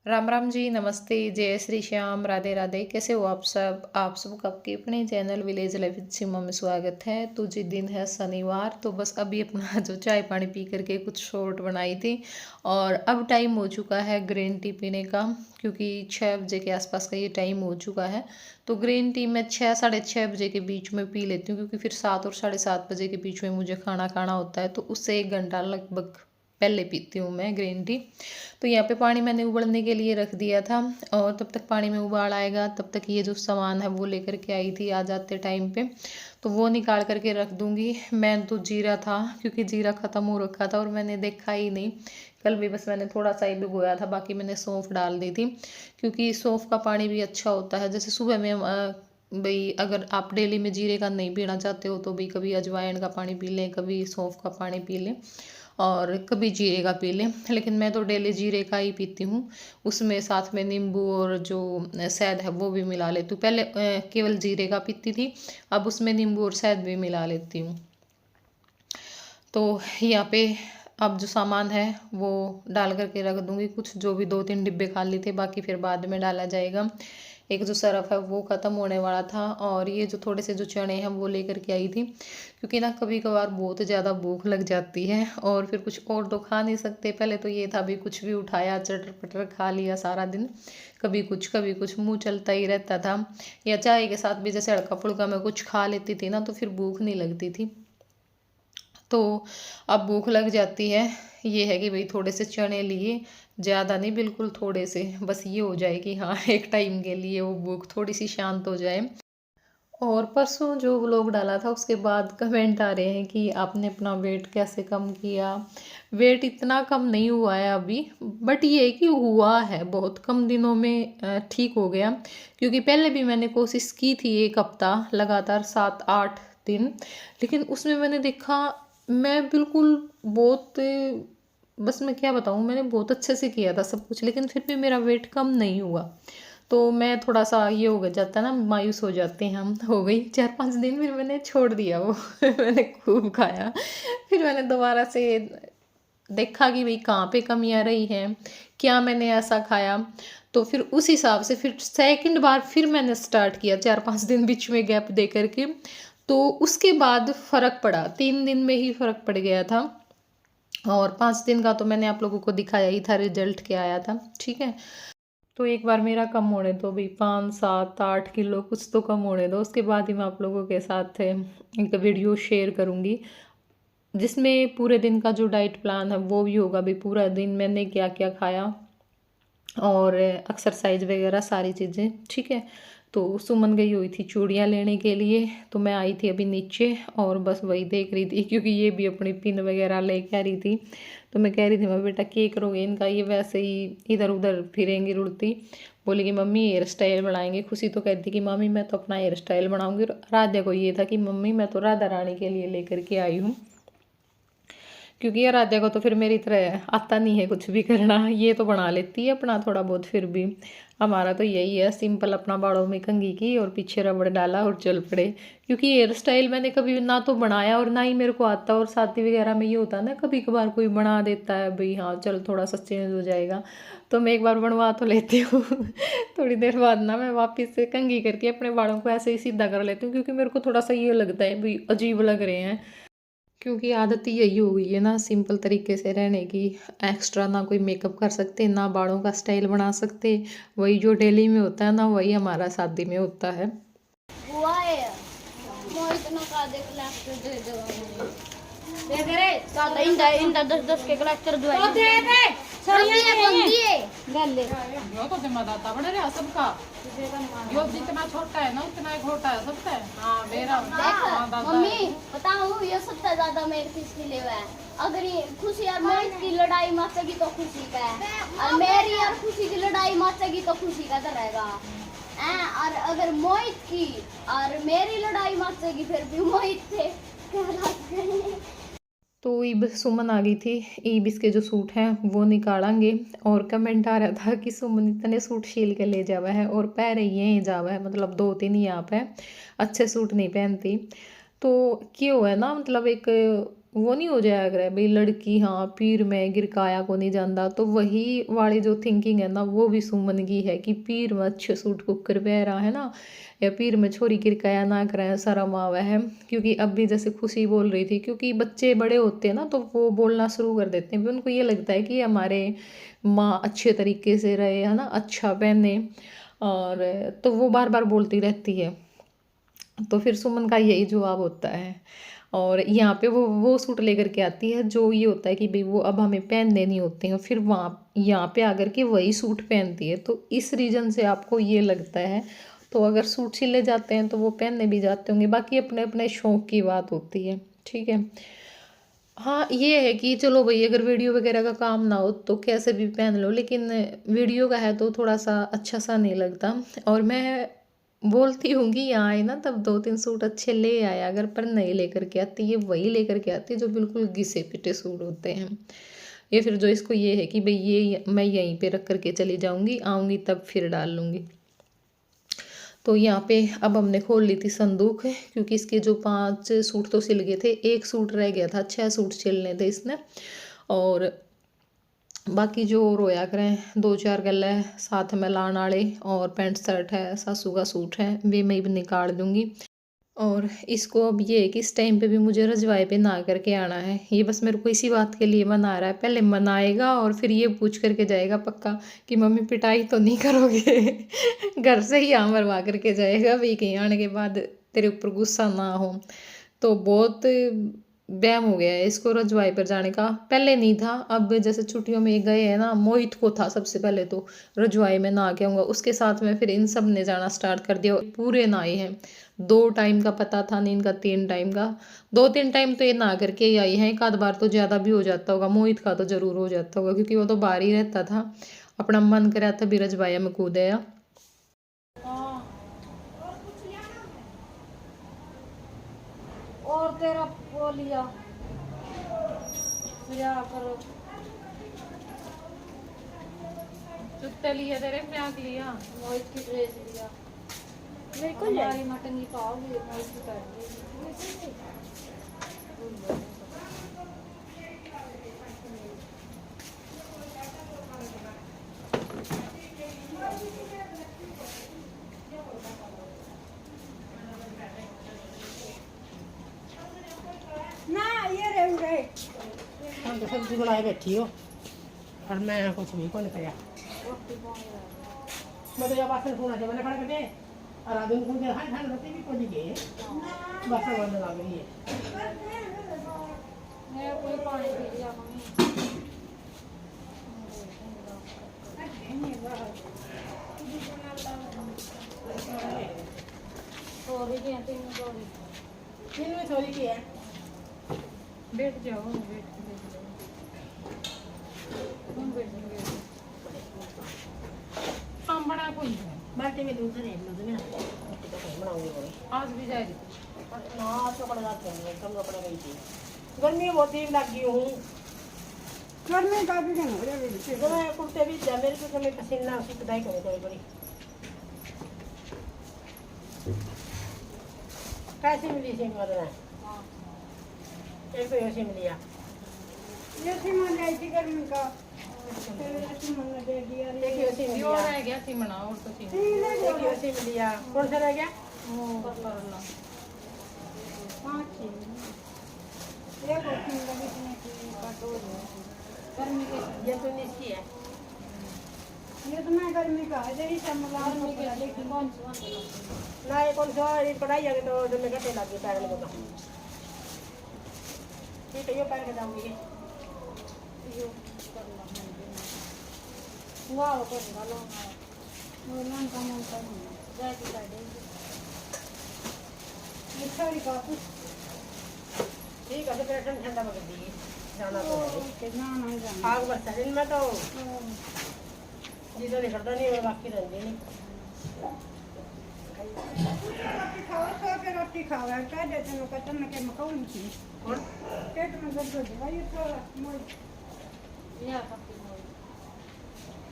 राम राम जी, नमस्ते, जय श्री श्याम, राधे राधे। कैसे हो आप सब आपके अपने चैनल विलेज लाइफ विद सीमा में स्वागत है। तो जी दिन है शनिवार, तो बस अभी अपना जो चाय पानी पी करके कुछ शॉर्ट बनाई थी और अब टाइम हो चुका है ग्रीन टी पीने का, क्योंकि 6 बजे के आसपास का ये टाइम हो चुका है। तो ग्रीन टी मैं 6 साढ़े 6 बजे के बीच में पी लेती हूँ, क्योंकि फिर 7 और 7:30 बजे के बीच में मुझे खाना खाना होता है, तो उससे 1 घंटा लगभग पहले पीती हूँ मैं ग्रीन टी। तो यहाँ पे पानी मैंने उबलने के लिए रख दिया था और तब तक पानी में उबाल आएगा तब तक ये जो सामान है वो लेकर के आई थी आ जाते टाइम पे, तो वो निकाल करके रख दूंगी। मैं तो जीरा था, क्योंकि जीरा ख़त्म हो रखा था और मैंने देखा ही नहीं। कल भी बस मैंने थोड़ा सा ही भिगोया था, बाकी मैंने सौंफ डाल दी थी, क्योंकि सौंफ का पानी भी अच्छा होता है। जैसे सुबह में भाई अगर आप डेली में जीरे का नहीं पीना चाहते हो तो भी कभी अजवाइन का पानी पी लें, कभी सौंफ का पानी पी लें और कभी जीरे का पी लें। लेकिन मैं तो डेली जीरे का ही पीती हूँ, उसमें साथ में नींबू और जो शहद है वो भी मिला लेती हूँ। पहले केवल जीरे का पीती थी, अब उसमें नींबू और शहद भी मिला लेती हूँ। तो यहाँ पे अब जो सामान है वो डाल करके रख दूँगी। कुछ जो भी 2-3 डिब्बे खाली थे, बाकी फिर बाद में डाला जाएगा। एक जो सरफ है वो ख़त्म होने वाला था और ये जो थोड़े से जो चने हैं वो लेकर के आई थी, क्योंकि ना कभी कभार बहुत ज़्यादा भूख लग जाती है और फिर कुछ और तो खा नहीं सकते। पहले तो ये था भी कुछ भी उठाया चटर पटर खा लिया सारा दिन, कभी कुछ मुँह चलता ही रहता था। या चाय के साथ भी जैसे हल्का फुल्का मैं कुछ खा लेती थी ना, तो फिर भूख नहीं लगती थी। तो अब भूख लग जाती है। ये है कि भाई थोड़े से चने लिए, ज़्यादा नहीं, बिल्कुल थोड़े से, बस ये हो जाए कि हाँ एक टाइम के लिए वो भूख थोड़ी सी शांत हो जाए। और परसों जो व्लॉग डाला था उसके बाद कमेंट आ रहे हैं कि आपने अपना वेट कैसे कम किया। वेट इतना कम नहीं हुआ है अभी, बट ये है कि हुआ है बहुत कम दिनों में, ठीक हो गया। क्योंकि पहले भी मैंने कोशिश की थी 1 हफ्ता लगातार 7-8 दिन, लेकिन उसमें मैंने देखा मैं बिल्कुल बहुत, बस मैं क्या बताऊँ, मैंने बहुत अच्छे से किया था सब कुछ, लेकिन फिर भी मेरा वेट कम नहीं हुआ। तो मैं थोड़ा सा ये हो गया जाता है ना, मायूस हो जाते हैं हम। हो गई 4-5 दिन, फिर मैंने छोड़ दिया वो मैंने खूब खाया। फिर मैंने दोबारा से देखा कि भाई कहाँ पे कमियाँ रही हैं, क्या मैंने ऐसा खाया। तो फिर उस हिसाब से फिर सेकंड बार फिर मैंने स्टार्ट किया 4-5 दिन बीच में गैप दे करके। तो उसके बाद फ़र्क पड़ा, 3 दिन में ही फ़र्क पड़ गया था। और 5 दिन का तो मैंने आप लोगों को दिखाया ही था रिजल्ट क्या आया था, ठीक है। तो एक बार मेरा कम होने दो भाई, 5-7-8 किलो कुछ तो कम होने दो, उसके बाद ही मैं आप लोगों के साथ एक वीडियो शेयर करूँगी, जिसमें पूरे दिन का जो डाइट प्लान है वो भी होगा, भाई पूरा दिन मैंने क्या क्या खाया और एक्सरसाइज वगैरह सारी चीज़ें, ठीक है। तो सुमन गई हुई थी चूड़ियाँ लेने के लिए, तो मैं आई थी अभी नीचे और बस वही देख रही थी, क्योंकि ये भी अपनी पिन वगैरह ले के आ रही थी। तो मैं कह रही थी मैं बेटा क्या करोगे इनका, ये वैसे ही इधर उधर फिरेंगी रुड़ती। बोली कि मम्मी हेयर स्टाइल बनाएंगे। खुशी तो कहती कि मम्मी मैं तो अपना हेयर स्टाइल बनाऊंगी। राध्या को ये था कि मम्मी मैं तो राधा रानी के लिए लेकर के आई हूँ, क्योंकि आराध्या को तो फिर मेरी तरह आता नहीं है कुछ भी करना, ये तो बना लेती है अपना थोड़ा बहुत। फिर भी हमारा तो यही है, सिंपल अपना बालों में कंघी की और पीछे रबड़ डाला और चल पड़े। क्योंकि हेयर स्टाइल मैंने कभी ना तो बनाया और ना ही मेरे को आता, और शादी वगैरह में ये होता है ना कभी कभार कोई बना देता है भाई, हाँ चल थोड़ा सा चेंज हो जाएगा, तो मैं एक बार बनवा तो लेती हूँ थोड़ी देर बाद ना मैं वापस से कंघी करके अपने बालों को ऐसे ही सीधा कर लेती हूँ, क्योंकि मेरे को थोड़ा सा ये लगता है भाई अजीब लग रहे हैं। क्योंकि आदत ही यही हो गई है ना सिंपल तरीके से रहने की। एक्स्ट्रा ना कोई मेकअप कर सकते, ना बालों का स्टाइल बना सकते, वही जो डेली में होता है ना वही हमारा शादी में होता है। हुआ है मोहित ना का देख लेक्चर दे दे रे सादा इंदा 10-10 के लेक्चर दो तो दे दे सरिया कौन दिए गल ले यो तो जिम्मेदार बड़े रहा सबका। यो जितना छोटा है ना उतना एक छोटा है सबसे। हाँ मेरा मम्मी बताऊं ये सबसे ज्यादा मेरे किसके लिए है। अगर ये खुशी और मोहित की लड़ाई मचेगी तो खुशी का है, और मेरी और खुशी की लड़ाई मचेगी तो खुशी का रहेगा। और अगर मोहित की और मेरी लड़ाई मचेगी फिर भी मोहित थे। तो ईब सुमन आ गई थी, ईब इसके जो सूट हैं वो निकालेंगे। और कमेंट आ रहा था कि सुमन इतने सूट सील के ले जावा है और पह रही है जावा है, मतलब 2-3 ही आप है, अच्छे सूट नहीं पहनती। तो क्यों है ना, मतलब एक वो नहीं हो जाया करे भाई लड़की हाँ पीर में गिरकाया को नहीं जानता, तो वही वाली जो थिंकिंग है ना वो भी सुमन की है कि पीर में अच्छे सूट कुकर पे रहा है ना, या पीर में छोरी गिरकाया ना करे शर्म आवा है। क्योंकि अब भी जैसे खुशी बोल रही थी, क्योंकि बच्चे बड़े होते हैं ना तो वो बोलना शुरू कर देते हैं, भी उनको ये लगता है कि हमारे माँ अच्छे तरीके से रहे है ना, अच्छा पहने, और तो वो बार बार बोलती रहती है। तो फिर सुमन का यही जवाब होता है, और यहाँ पे वो सूट लेकर के आती है जो ये होता है कि भाई वो अब हमें पहनने नहीं होते हैं, फिर वहाँ यहाँ पे आकर के वही सूट पहनती है। तो इस रीज़न से आपको ये लगता है, तो अगर सूट सिले जाते हैं तो वो पहनने भी जाते होंगे, बाकी अपने अपने शौक़ की बात होती है, ठीक है। हाँ ये है कि चलो भाई अगर वीडियो वगैरह का काम ना हो तो कैसे भी पहन लो, लेकिन वीडियो का है तो थोड़ा सा अच्छा सा नहीं लगता। और मैं बोलती हूँ कि यहाँ आए ना तब 2-3 सूट अच्छे ले आया अगर, पर नहीं लेकर के आती, ये वही लेकर के आती जो बिल्कुल घिसे पिटे सूट होते हैं। या फिर जो इसको ये है कि भाई ये मैं यहीं पे रख करके चली जाऊँगी, आऊँगी तब फिर डाल लूँगी। तो यहाँ पे अब हमने खोल ली थी संदूक, क्योंकि इसके जो 5 सूट तो सिल गए थे, एक सूट रह गया था, 6 सूट सिलने थे इसने। और बाकी जो रोया करें 2-4 गले साथ में लाने वाले और पैंट शर्ट है, सासू का सूट है, वे मैं भी निकाल दूँगी। और इसको अब ये है कि इस टाइम पे भी मुझे रजवाए पे ना करके आना है, ये बस मेरे को इसी बात के लिए मना रहा है। पहले मनाएगा और फिर ये पूछ करके जाएगा पक्का कि मम्मी पिटाई तो नहीं करोगे घर से ही यहाँ मरवा करके जाएगा भाई, कहीं आने के बाद तेरे ऊपर गुस्सा ना हो। तो बहुत वहम हो गया है इसको रजवाई पर जाने का, पहले नहीं था। अब जैसे छुट्टियों में गए हैं ना, मोहित को था सबसे पहले तो रजवाई में नहा के आऊँगा, उसके साथ में फिर इन सब ने जाना स्टार्ट कर दिया, पूरे नहाए हैं। 2 टाइम का पता था नहीं इनका, 3 टाइम का, 2-3 टाइम तो ये नहा करके ही आई हैं, एक आध बार तो ज़्यादा भी हो जाता होगा, मोहित का तो ज़रूर हो जाता होगा क्योंकि वो तो बाहर ही रहता था, अपना मन करा था भी रजवाया में कूद आया। और तेरा वो लिया करो, जूते लिए तेरे, फ्रॉक लिया, मोहित की ड्रेस लिया, मेरे को हमारी मटन की पाओगी, मोहित की कर ना ये रहे हम तो सब्जी बनाए बैठी हो और मैं कुछ भी कौन किया, मैं तो जब बासन सुना जब मैंने खड़ा करके और आदमी को दे हां खान रोटी भी को दी गए बासन बंद लग रही है। मैं कोई पानी पी लिया मम्मी, सॉरी के तीन सॉरी तीन में चोरी की है, बैठ जाओ, बैठ जाओ, तुम बैठ जाओ, हम बड़ा कोई है बाल्टी में दूध दे ना रोटी तो कहीं बनाऊंगी वो आज भी जाएगी ना तो पड़ जाते हैं कम कपड़ा गई थी, गर्मी बहुत ही लगी हूँ, गर्मी का भी नहीं हो रहा है, तो मैं कुर्ते भी जा मेरे को मैं पसीना उसी कदाई करे कोई बड़ी कैसे मिली थी मरना एक तो ऐसे मिलिया ये सीमा गई थी गर्मी का, सीमा ने दे दिया, एक ऐसे यो मिलिया रह गया सिमना और तो सिम एक ऐसे मिलिया कौन सा रह गया वो कर लो 5 एक और 3 लगी थी काटो गर्मी के, ये तो निश्ची है ये तो मैं गर्मी का है, यही सब मगा गर्मी के देखी कौन सी ना ये कौन सा ये पढ़ाई आगे तो जो मैं घटे लगी पैर में तो ठीक है ये पैर के जाऊंगी यो कर लो वाह कर लो वो नाम का मन का नहीं जाके कर दे ये छोरी का कुछ ठीक है तो फिर ठंडा बदल दी जाना तो है कितना नहीं जाना आग बरसा दिन में तो जिधर निकलता नहीं मैं बाकी रहती नहीं रोटी खाओ सो के रोटी खाओ यार क्या देते हैं कहते हैं कि मकान की कौन पेट में दर्द हो जाएगा ये तो मोर या पक्की हो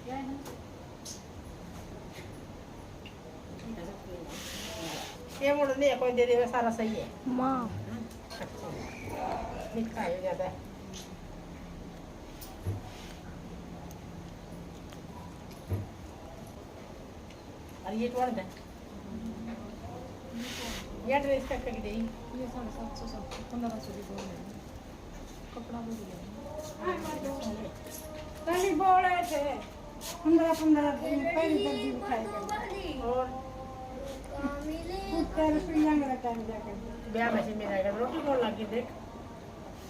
क्या है ये मोड़ नहीं कोई दे देगा सारा सही है माँ अच्छा मीठा है ज्यादा। और ये कौन है? ये ड्रेस का क्या देई? ये 750 1500 की बोल रहे कपड़ा भी दिया कहीं बोले थे 15 दिन पहले जल्दी उठाए गए और कुत्ते रुपया मेरा टाइम जाकर ब्याह में से मेरा रोटी कौन लाके देख।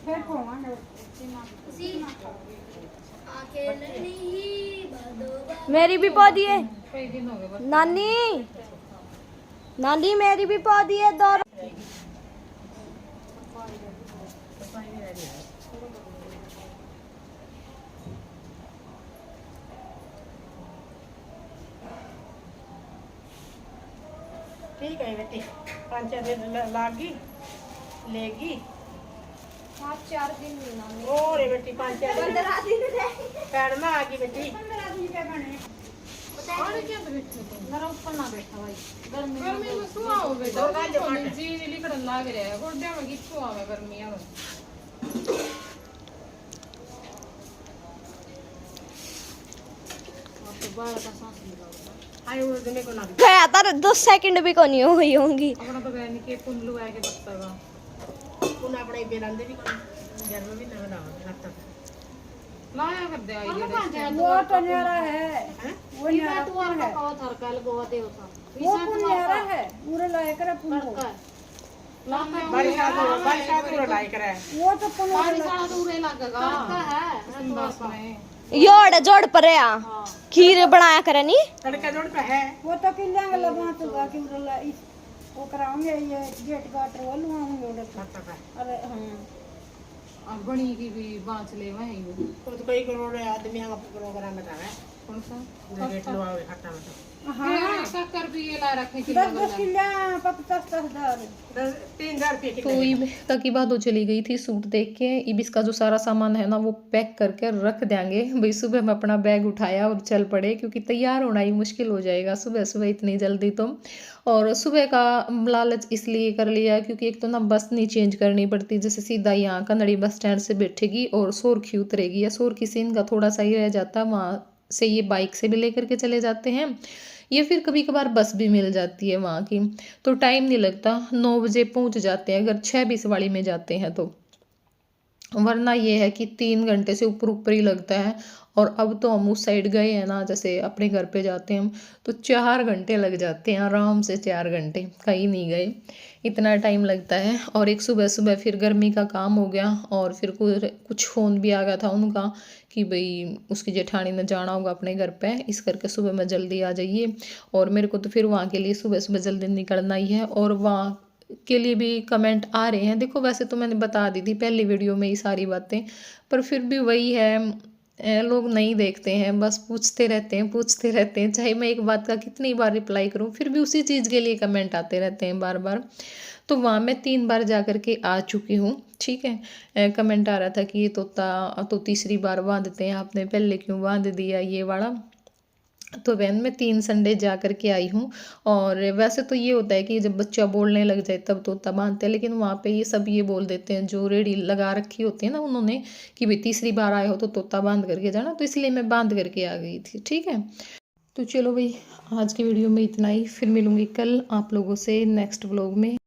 फिर पोवांगे मेरी भी पौधी है कई दिन हो गए बस नानी, नानी मेरी भी पौधी है दो। ठीक है बेटी, 5-6 दिन लागी लेगी। 5-4 दिन नानी और ये बेटी 5-4 दिन पैर में आगी बेटी। 15 दिन के बने और क्या तो बैठने को मेरा ऊपर ना बैठा भाई गर्मी गर्मी में सुआ हो बेटा जी लिखड़न लाग रहा है गोड्या में गिच्छो आवे गर्मी में तो बाल का सांस निकाल आए वो दिन को ना गया था 2 सेकंड भी को नहीं हुई होंगी। अपना तो कहने के पुंडलू आके बक्तागा पुन अपने बेलांदे भी कर घर में भी ना बनाओ लगता लाया कर दे आई वो तो न्यारा है है। वो न्यारा कौन है वो पुन न्यारा है पूरे लायक रे पुन को बारिश तो लाइक रहा है। वो तो पुन बस में योड़ जोड़ पर आ खीर बनाया करे नी तड़का जोड़ पे है। वो तो किल्ला गला बात होगा कि उरला इस वो कराऊंगे ये गेट गाटर वो लुआऊंगे उड़े अरे हां अब बड़ी की भी बांच ले वही तो कई करोड़ आदमी हम प्रोग्राम बता रहे हैं। कौन सा गेट लुआओगे खट्टा में हाँ शक्कर भी ये ला रखे कि 10 किल्ला 50-10 3,000 रुपये तो इबिका की बात हो चली गई थी सूट देख के। इबिका जो सारा सामान है ना वो पैक करके रख देंगे भाई। सुबह मैं अपना बैग उठाया और चल पड़े क्योंकि तैयार होना ही मुश्किल हो जाएगा सुबह सुबह इतनी जल्दी तो। और सुबह का लालच इसलिए कर लिया क्योंकि एक तो ना बस नहीं चेंज करनी पड़ती, जैसे सीधा यहाँ कन्नड़ी बस स्टैंड से बैठेगी और सोरखी उतरेगी या सोरखी से इनका थोड़ा सा ही रह जाता, वहाँ से ये बाइक से भी लेकर के चले जाते हैं या फिर कभी कभार बस भी मिल जाती है वहाँ की, तो टाइम नहीं लगता। 9 बजे पहुँच जाते हैं अगर 6:20 वाली में जाते हैं तो, वरना ये है कि 3 घंटे से ऊपर ऊपर ही लगता है। और अब तो हम उस साइड गए हैं ना, जैसे अपने घर पे जाते हैं हम तो 4 घंटे लग जाते हैं आराम से, 4 घंटे कहीं नहीं गए, इतना टाइम लगता है। और एक सुबह सुबह फिर गर्मी का काम हो गया और फिर कुछ फ़ोन भी आ गया था उनका कि भाई उसकी जेठानी ने जाना होगा अपने घर पे, इस करके सुबह में जल्दी आ जाइए। और मेरे को तो फिर वहाँ के लिए सुबह सुबह जल्दी निकलना ही है। और वहाँ के लिए भी कमेंट आ रहे हैं, देखो वैसे तो मैंने बता दी थी पहली वीडियो में ये सारी बातें, पर फिर भी वही है, लोग नहीं देखते हैं, बस पूछते रहते हैं। चाहे मैं एक बात का कितनी बार रिप्लाई करूं फिर भी उसी चीज़ के लिए कमेंट आते रहते हैं बार बार। तो वहाँ मैं 3 बार जा कर के आ चुकी हूँ, ठीक है। कमेंट आ रहा था कि ये तोता तो तीसरी बार बांधते हैं, आपने पहले क्यों बांध दिया ये वाला। तो बहन मैं 3 संडे जा कर के आई हूँ। और वैसे तो ये होता है कि जब बच्चा बोलने लग जाए तब तोता बांधते हैं, लेकिन वहाँ पे ये सब ये बोल देते हैं जो रेडी लगा रखी होती है ना उन्होंने कि भाई तीसरी बार आए हो तो तोता बांध करके जाना, तो इसलिए मैं बांध करके आ गई थी, ठीक है। तो चलो भाई आज की वीडियो में इतना ही, फिर मिलूंगी कल आप लोगों से नेक्स्ट व्लॉग में।